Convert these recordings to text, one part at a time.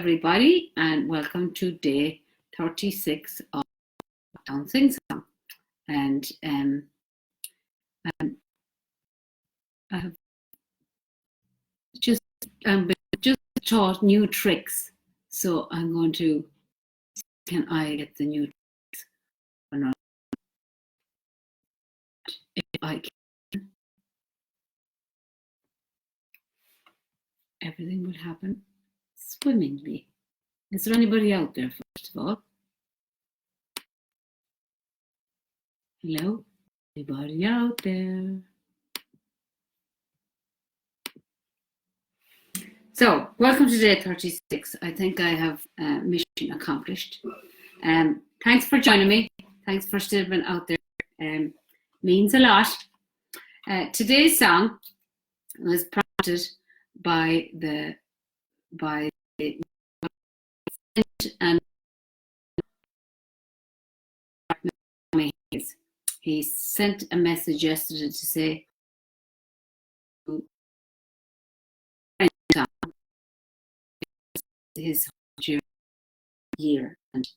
everybody, and welcome to day 36 of Lockdown Sing Song. And I have just taught new tricks, so I'm going to see, can I get the new tricks or not? If I can, everything will happen swimmingly. Is there anybody out there, first of all? Hello? Anybody out there? So, welcome to day 36. I think I have mission accomplished. Thanks for joining me. Thanks for still being out there. Means a lot. Today's song was prompted by the and he sent a message yesterday to say his year, and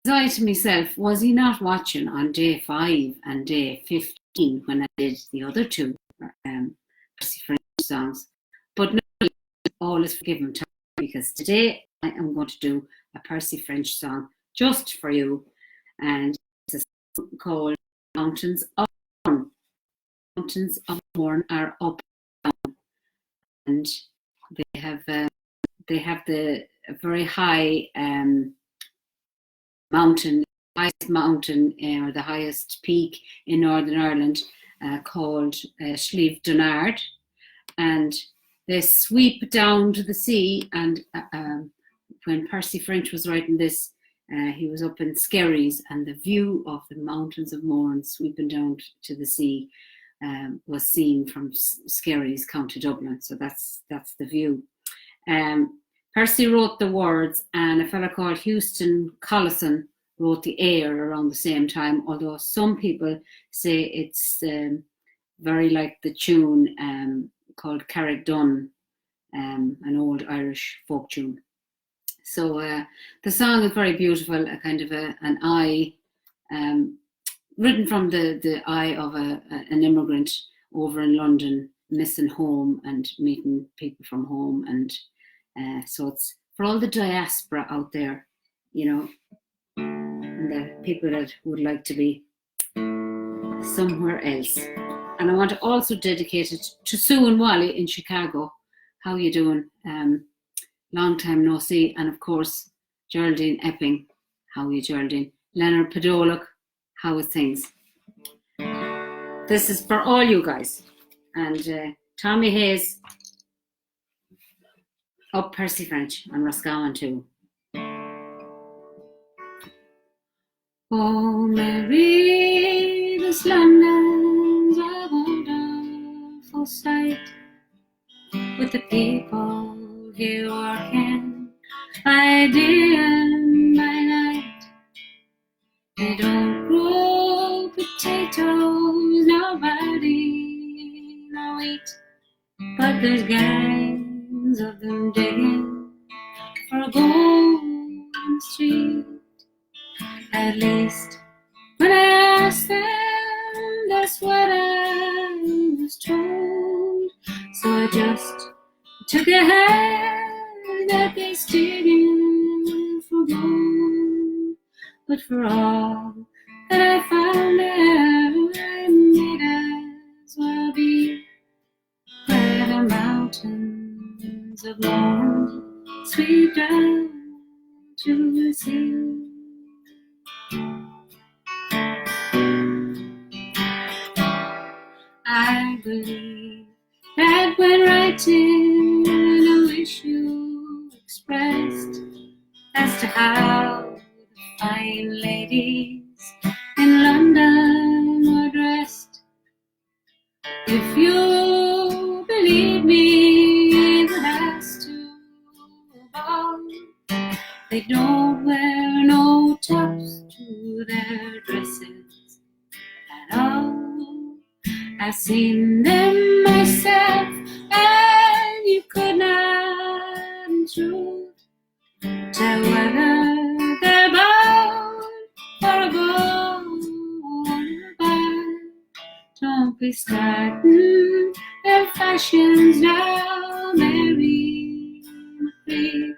I to myself, was he not watching on day 5 and day 15 when I did the other two Percy French songs? But no, all is forgiven, because today I am going to do a Percy French song just for you, and it's a song called Mountains of Mourne. Mountains of Mourne are up and down, and they have the very high mountain, highest mountain or the highest peak in Northern Ireland called Slieve Donard, and they sweep down to the sea. And when Percy French was writing this, he was up in Skerries, and the view of the Mountains of Mourne sweeping down to the sea was seen from Skerries, County Dublin. So that's the view. Percy wrote the words, and a fellow called Houston Collison wrote the air around the same time, although some people say it's very like the tune called Carrick-Dunn, an old Irish folk tune. So the song is very beautiful, a kind of an eye, written from the eye of an immigrant over in London, missing home and meeting people from home. And so it's for all the diaspora out there, you know, and the people that would like to be somewhere else. And I want to also dedicate it to Sue and Wally in Chicago. How you doing? Long time no see. And of course, Geraldine Epping. How are you, Geraldine? Leonard Podolak. How is things? This is for all you guys. And Tommy Hayes, up Percy French, and Roscommon too. Oh, Mary, this London's a wonderful sight, with the people here working by day and by night. They don't grow potatoes, nobody, no wheat, but there's gangs of them digging for gold in the street. At least when I asked them, that's what I was told. So I just took a hand at this digging for gold. But for all that I found there, I might as well be where the mountains of Mourne sweep down to the sea. I believe that when writing a wish you expressed as to how the fine ladies in London were dressed, if you believe me, that as to a ball, they don't wear no tops to their dresses at all. I've seen them myself, and you could not in truth to whether they're bound for a gold or bad. Don't be starting their fashions now, Mary McLean,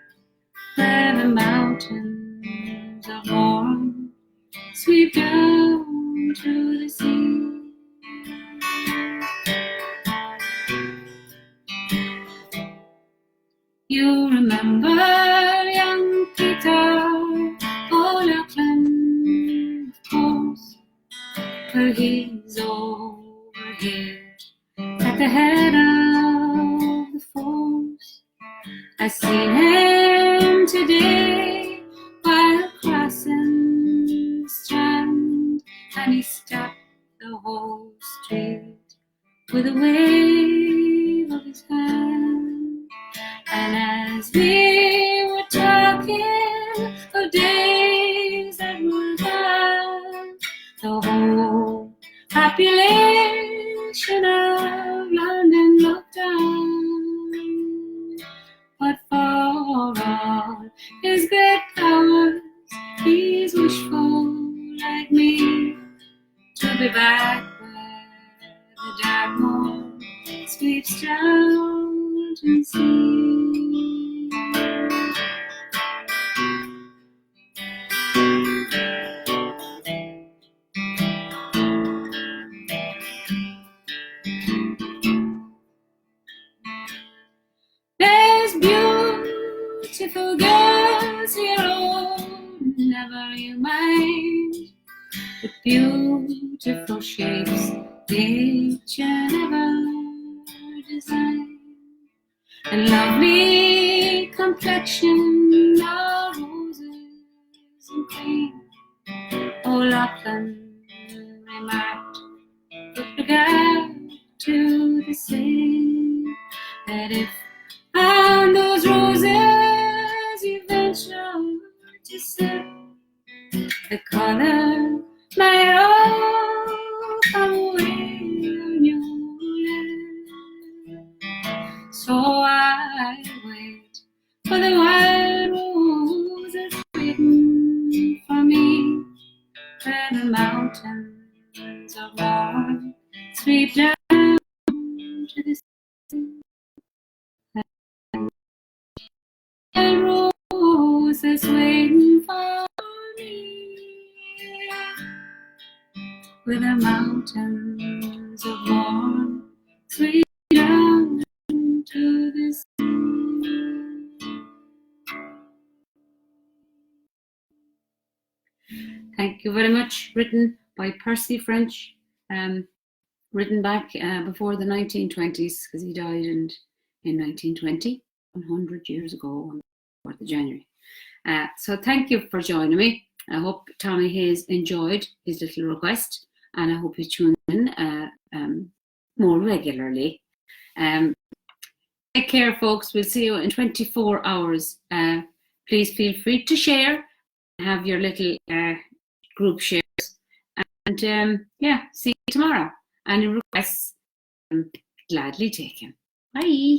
where the mountains of Mourne sweep down to the sea. You remember young Peter O'Loughlin, of course, for he's over here at the head of the force. I seen him today while crossing the strand, and he stopped the whole street with a wave of his hand. And as we were talking of days that were gone, the whole population of London looked down. But for all his great powers, he's wishful like me, to be back where the dark moon sweeps down to the sea. There's beautiful girls here, oh, never you mind, with beautiful shapes nature never designed, and lovely complexion are roses and cream. O'Loughlin remarked with regard to the same, that if on those roses you venture to sip, the color might all come away on your lip. So I wait for the wild roses waiting for me, where the mountains of Mourne sweep down to the sea. And roses waiting for me, where the mountains of Mourne sweep down to the sea. Thank you very much. Written by Percy French, written back before the 1920s, because he died in 1920, 100 years ago on the 4th of January. So thank you for joining me. I hope Tommy Hayes enjoyed his little request, and I hope you tune in more regularly. Take care, folks. We'll see you in 24 hours. Please feel free to share, have your little group shares, and yeah, see you tomorrow. Any requests, gladly taken. Bye.